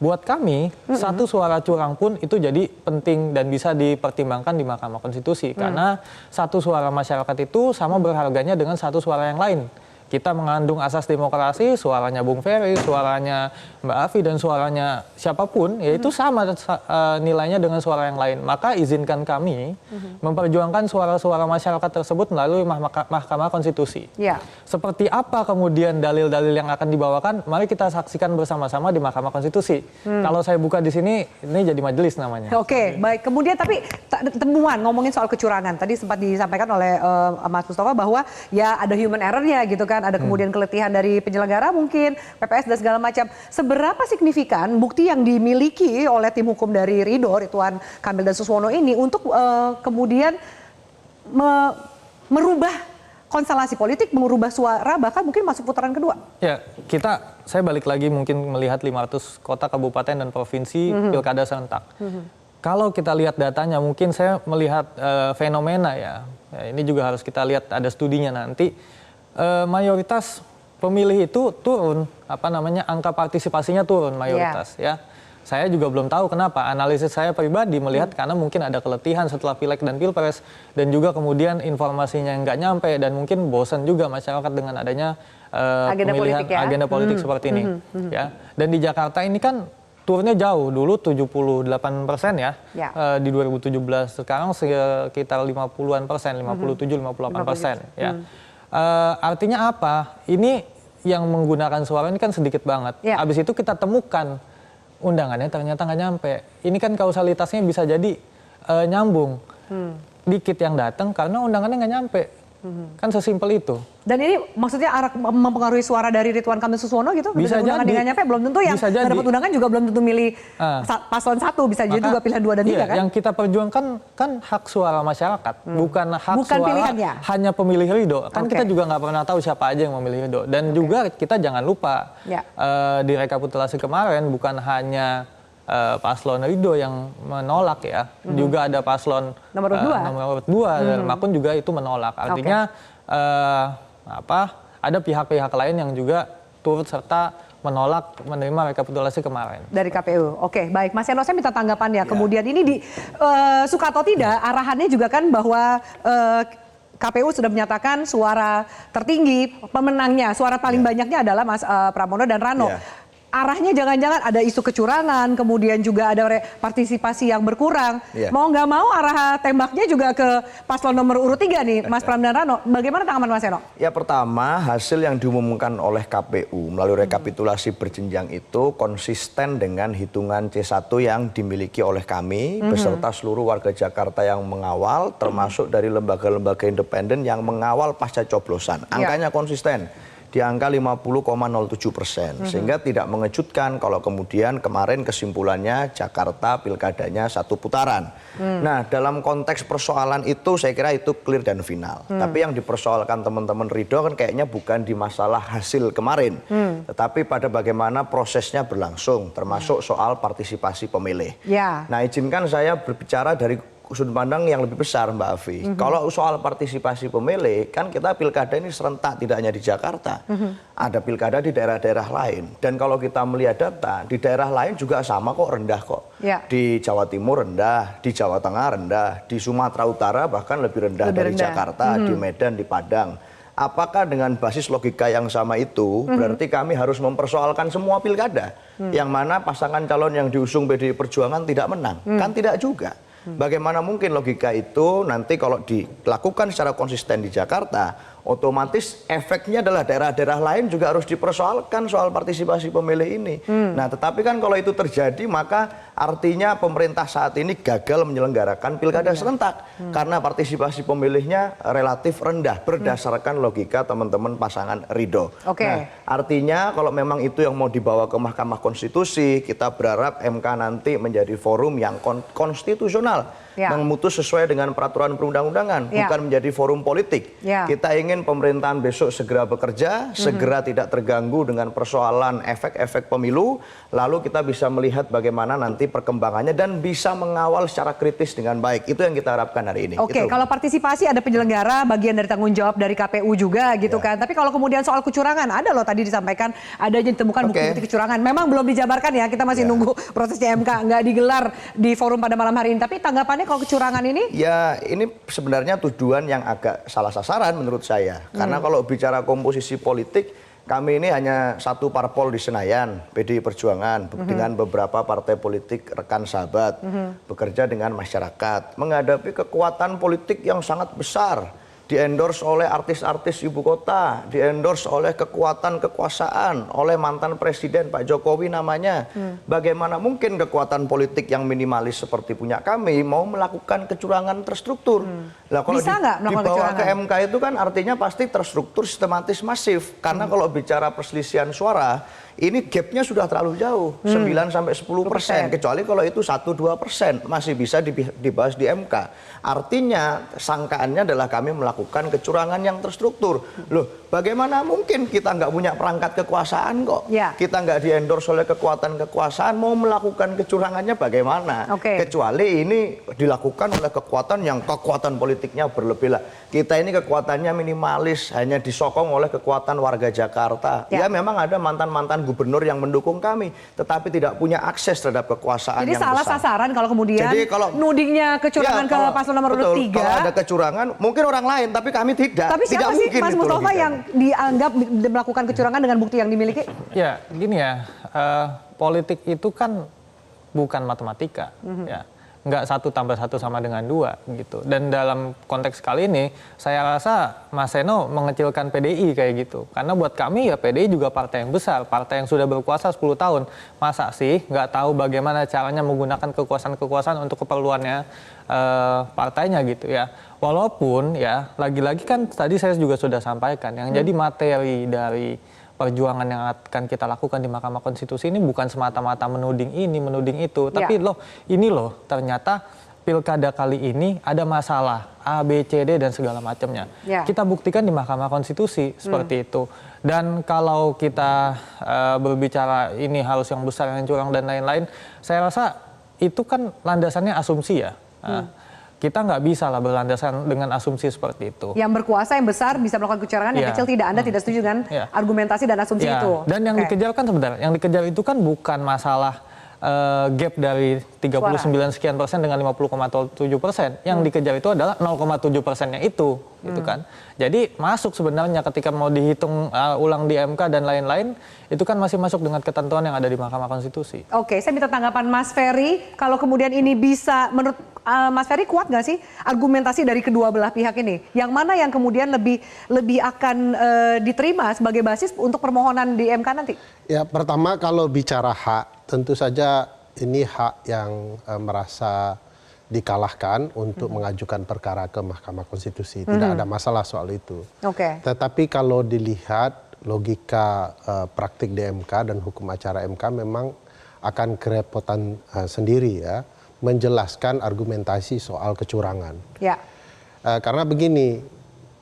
buat kami satu suara curang pun itu jadi penting dan bisa dipertimbangkan di Mahkamah Konstitusi karena satu suara masyarakat itu sama berharganya dengan satu suara yang lain. Kita mengandung asas demokrasi, suaranya Bung Ferry, suaranya Mbak Afi, dan suaranya siapapun, ya itu sama nilainya dengan suara yang lain. Maka izinkan kami memperjuangkan suara-suara masyarakat tersebut melalui Mahkamah Konstitusi. Ya. Seperti apa kemudian dalil-dalil yang akan dibawakan, mari kita saksikan bersama-sama di Mahkamah Konstitusi. Kalau saya buka di sini, ini jadi majelis namanya. Oke, baik. Kemudian tapi temuan ngomongin soal kecurangan. Tadi sempat disampaikan oleh Mas Mustafa bahwa ya ada human error-nya gitu kan. Ada kemudian keletihan dari penyelenggara mungkin, PPS dan segala macam. Seberapa signifikan bukti yang dimiliki oleh tim hukum dari Ridwan Kamil dan Suswono ini untuk kemudian merubah konstelasi politik, merubah suara, bahkan mungkin masuk putaran kedua? Ya, saya balik lagi mungkin melihat 500 kota, kabupaten, dan provinsi pilkada serentak. Kalau kita lihat datanya, mungkin saya melihat fenomena ya. Ini juga harus kita lihat, ada studinya nanti. Mayoritas pemilih itu turun, angka partisipasinya turun mayoritas ya. Saya juga belum tahu kenapa. Analisis saya pribadi melihat karena mungkin ada keletihan setelah Pileg dan Pilpres dan juga kemudian informasinya nggak nyampe dan mungkin bosan juga masyarakat dengan adanya agenda politik seperti ini ya. Dan di Jakarta ini kan turunnya jauh, dulu 78% ya. Di 2017, sekarang sekitar 50-an%, 57-58% ya. Artinya apa? Ini yang menggunakan suara ini kan sedikit banget. Habis itu kita temukan undangannya ternyata nggak nyampe. Ini kan kausalitasnya bisa jadi nyambung. Dikit yang datang karena undangannya nggak nyampe. Kan sesimpel itu. Dan ini maksudnya mempengaruhi suara dari Ridwan Kamil Suswono gitu? Bisa jadi. Undangan nggak nyampe, belum tentu yang nggak dapat undangan juga belum tentu milih paslon 1. Bisa jadi juga pilihan 2 dan 3 kan? Yang kita perjuangkan kan hak suara masyarakat. Bukan suara pilihannya. Hanya pemilih Ridho. Kan kita juga nggak pernah tahu siapa aja yang memilih Ridho. Dan juga kita jangan lupa di rekapitulasi kemarin bukan hanya paslon Ridho yang menolak ya, juga ada paslon nomor 2 dan Makun juga itu menolak. Artinya ada pihak-pihak lain yang juga turut serta menolak menerima rekapitulasi kemarin dari KPU. Oke, baik, Mas Eno, saya minta tanggapan ya. Kemudian ini suka atau tidak arahannya juga kan bahwa KPU sudah menyatakan suara tertinggi pemenangnya, suara paling banyaknya adalah Mas Pramono dan Rano. Arahnya jangan-jangan ada isu kecurangan, kemudian juga ada partisipasi yang berkurang. Mau nggak mau arah tembaknya juga ke paslon nomor urut 3 nih, Mas Pram dan Rano. Bagaimana tanggapan Mas Eno? Ya, pertama, hasil yang diumumkan oleh KPU melalui rekapitulasi berjenjang itu konsisten dengan hitungan C1 yang dimiliki oleh kami beserta seluruh warga Jakarta yang mengawal, termasuk dari lembaga-lembaga independen yang mengawal pasca coblosan. Angkanya konsisten di angka 50,07%, sehingga tidak mengejutkan kalau kemudian kemarin kesimpulannya Jakarta pilkadanya 1 putaran. Nah, dalam konteks persoalan itu saya kira itu clear dan final. Tapi yang dipersoalkan teman-teman Ridho kan kayaknya bukan di masalah hasil kemarin, tetapi pada bagaimana prosesnya berlangsung, termasuk soal partisipasi pemilih. Nah, izinkan saya berbicara dari sudut pandang yang lebih besar, Mbak Afi. Kalau soal partisipasi pemilih, kan kita pilkada ini serentak, tidak hanya di Jakarta. Ada pilkada di daerah-daerah lain. Dan kalau kita melihat data, di daerah lain juga sama kok, rendah kok. Di Jawa Timur rendah, di Jawa Tengah rendah, di Sumatera Utara bahkan lebih rendah dari Jakarta, di Medan, di Padang. Apakah dengan basis logika yang sama itu, berarti kami harus mempersoalkan semua pilkada, yang mana pasangan calon yang diusung PDI Perjuangan tidak menang? Kan tidak juga. Bagaimana mungkin logika itu nanti kalau dilakukan secara konsisten di Jakarta, otomatis efeknya adalah daerah-daerah lain juga harus dipersoalkan soal partisipasi pemilih ini. Nah, tetapi kan kalau itu terjadi, maka artinya pemerintah saat ini gagal menyelenggarakan pilkada serentak karena partisipasi pemilihnya relatif rendah berdasarkan logika teman-teman pasangan Ridho. Nah, artinya kalau memang itu yang mau dibawa ke Mahkamah Konstitusi, kita berharap MK nanti menjadi forum yang konstitusional, memutus sesuai dengan peraturan perundang-undangan, bukan menjadi forum politik. Kita ingin ingin pemerintahan besok segera bekerja, segera tidak terganggu dengan persoalan efek-efek pemilu, lalu kita bisa melihat bagaimana nanti perkembangannya dan bisa mengawal secara kritis dengan baik. Itu yang kita harapkan hari ini. Oke, kalau partisipasi ada penyelenggara, bagian dari tanggung jawab dari KPU juga gitu kan. Tapi kalau kemudian soal kecurangan, ada loh tadi disampaikan ada yang ditemukan bukti-bukti kecurangan. Memang belum dijabarkan ya, kita masih nunggu prosesnya MK, nggak digelar di forum pada malam hari ini. Tapi tanggapannya kalau kecurangan ini? Ya, ini sebenarnya tujuan yang agak salah sasaran menurut saya. Karena kalau bicara komposisi politik, kami ini hanya satu parpol di Senayan, PDI Perjuangan, dengan beberapa partai politik rekan sahabat, bekerja dengan masyarakat, menghadapi kekuatan politik yang sangat besar, di-endorse oleh artis-artis ibu kota, di-endorse oleh kekuatan kekuasaan, oleh mantan presiden Pak Jokowi namanya. Bagaimana mungkin kekuatan politik yang minimalis seperti punya kami mau melakukan kecurangan terstruktur? Lah kalau dibawa ke MK itu kan artinya pasti terstruktur, sistematis, masif. Karena kalau bicara perselisihan suara, ini gapnya sudah terlalu jauh, 9-10%. Kecuali kalau itu 1-2% masih bisa dibahas di MK. Artinya sangkaannya adalah kami melakukan kecurangan yang terstruktur. Loh, bagaimana mungkin kita nggak punya perangkat kekuasaan kok? Kita nggak di-endorse oleh kekuatan kekuasaan, mau melakukan kecurangannya bagaimana? Kecuali ini dilakukan oleh kekuatan yang kekuatan politiknya berlebih lah. Kita ini kekuatannya minimalis, hanya disokong oleh kekuatan warga Jakarta. Ya memang ada mantan-mantan gubernur yang mendukung kami, tetapi tidak punya akses terhadap kekuasaan yang besar. Jadi salah sasaran kalau kemudian nudingnya kecurangan ke paslon nomor 3. Kalau ada kecurangan, mungkin orang lain, tapi kami tidak. Tapi siapa sih Mas Mustafa yang dianggap melakukan kecurangan dengan bukti yang dimiliki? Ya, gini ya, politik itu kan bukan matematika, ya. Nggak 1+1 sama dengan 2 gitu. Dan dalam konteks kali ini saya rasa Mas Seno mengecilkan PDI kayak gitu. Karena buat kami ya PDI juga partai yang besar, partai yang sudah berkuasa 10 tahun. Masa sih nggak tahu bagaimana caranya menggunakan kekuasaan-kekuasaan untuk keperluannya partainya gitu ya. Walaupun ya lagi-lagi kan tadi saya juga sudah sampaikan yang jadi materi dari perjuangan yang akan kita lakukan di Mahkamah Konstitusi ini bukan semata-mata menuding ini, menuding itu. Tapi ini ternyata pilkada kali ini ada masalah A, B, C, D dan segala macamnya. Kita buktikan di Mahkamah Konstitusi seperti itu. Dan kalau kita berbicara ini harus yang besar, yang curang dan lain-lain, saya rasa itu kan landasannya asumsi ya. Kita nggak bisa lah berlandasan dengan asumsi seperti itu. Yang berkuasa, yang besar bisa melakukan kecurangan, yang kecil tidak. Anda tidak setuju dengan argumentasi dan asumsi itu? Dan yang dikejar kan sebenarnya, yang dikejar itu kan bukan masalah gap dari 39 sekian persen dengan 50,7%. Yang dikejar itu adalah 0,7%-nya itu, gitu kan. Jadi masuk sebenarnya ketika mau dihitung ulang di MK dan lain-lain, itu kan masih masuk dengan ketentuan yang ada di Mahkamah Konstitusi. Oke, saya minta tanggapan Mas Ferry. Kalau kemudian ini bisa, menurut Mas Ferry kuat nggak sih argumentasi dari kedua belah pihak ini? Yang mana yang kemudian lebih akan diterima sebagai basis untuk permohonan di MK nanti? Ya, pertama kalau bicara hak, tentu saja ini hak yang merasa dikalahkan untuk mengajukan perkara ke Mahkamah Konstitusi. Tidak ada masalah soal itu. Tetapi kalau dilihat logika praktik di MK dan hukum acara MK memang akan kerepotan sendiri ya menjelaskan argumentasi soal kecurangan. Karena begini,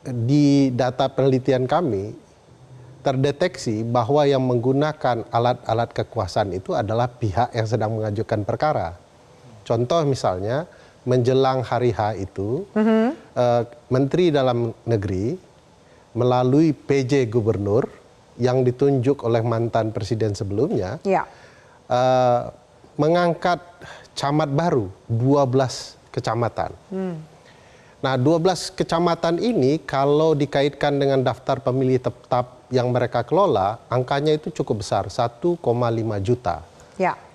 di data penelitian kami terdeteksi bahwa yang menggunakan alat-alat kekuasaan itu adalah pihak yang sedang mengajukan perkara. Contoh misalnya menjelang hari H itu Menteri Dalam Negeri melalui PJ Gubernur yang ditunjuk oleh mantan presiden sebelumnya mengangkat camat baru 12 kecamatan. Nah 12 kecamatan ini kalau dikaitkan dengan daftar pemilih tetap yang mereka kelola, angkanya itu cukup besar, 1,5 juta.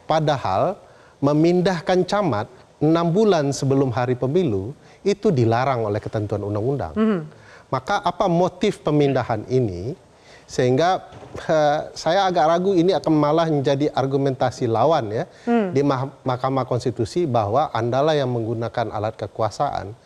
Padahal memindahkan camat 6 bulan sebelum hari pemilu itu dilarang oleh ketentuan undang-undang. Maka apa motif pemindahan ini? Sehingga saya agak ragu ini akan malah menjadi argumentasi lawan ya di Mahkamah Konstitusi bahwa Andalah yang menggunakan alat kekuasaan.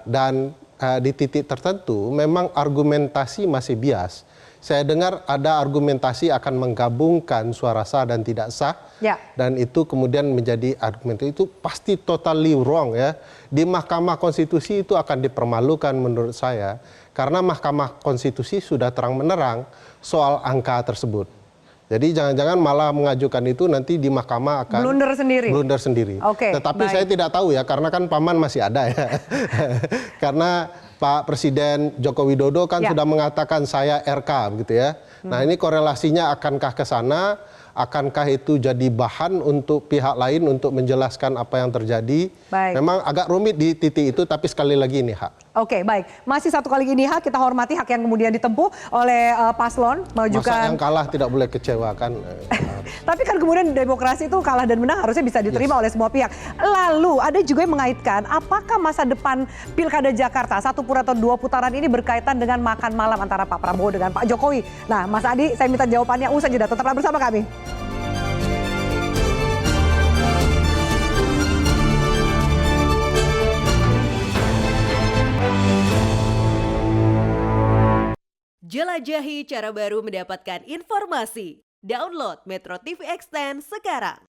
Dan di titik tertentu memang argumentasi masih bias. saya dengar ada argumentasi akan menggabungkan suara sah dan tidak sah. Ya. Dan itu kemudian menjadi argumen itu pasti totally wrong ya. Di Mahkamah Konstitusi itu akan dipermalukan menurut saya. Karena Mahkamah Konstitusi sudah terang-menerang soal angka tersebut. Jadi jangan-jangan malah mengajukan itu nanti di mahkamah akan Blunder sendiri. Blunder sendiri. Oke, Tetapi baik. saya tidak tahu ya, karena kan paman masih ada ya. Karena Pak Presiden Joko Widodo kan Ya. sudah mengatakan saya RK begitu ya. Nah ini korelasinya akankah ke sana? Akankah itu jadi bahan untuk pihak lain untuk menjelaskan apa yang terjadi? Baik. Memang agak rumit di titik itu, tapi sekali lagi ini hak. Oke, baik. Masih satu kali ini hak, kita hormati hak yang kemudian ditempuh oleh paslon Masa yang mengajukan. kalah tidak boleh kecewakan. Tapi kan kemudian demokrasi itu kalah dan menang harusnya bisa diterima oleh semua pihak. Lalu ada juga yang mengaitkan apakah masa depan Pilkada Jakarta 1 atau 2 putaran ini berkaitan dengan makan malam antara Pak Prabowo dengan Pak Jokowi. Nah, Mas Adi, saya minta jawabannya usai jeda. Tetaplah bersama kami. Jelajahi cara baru mendapatkan informasi. Download Metro TV Extend sekarang.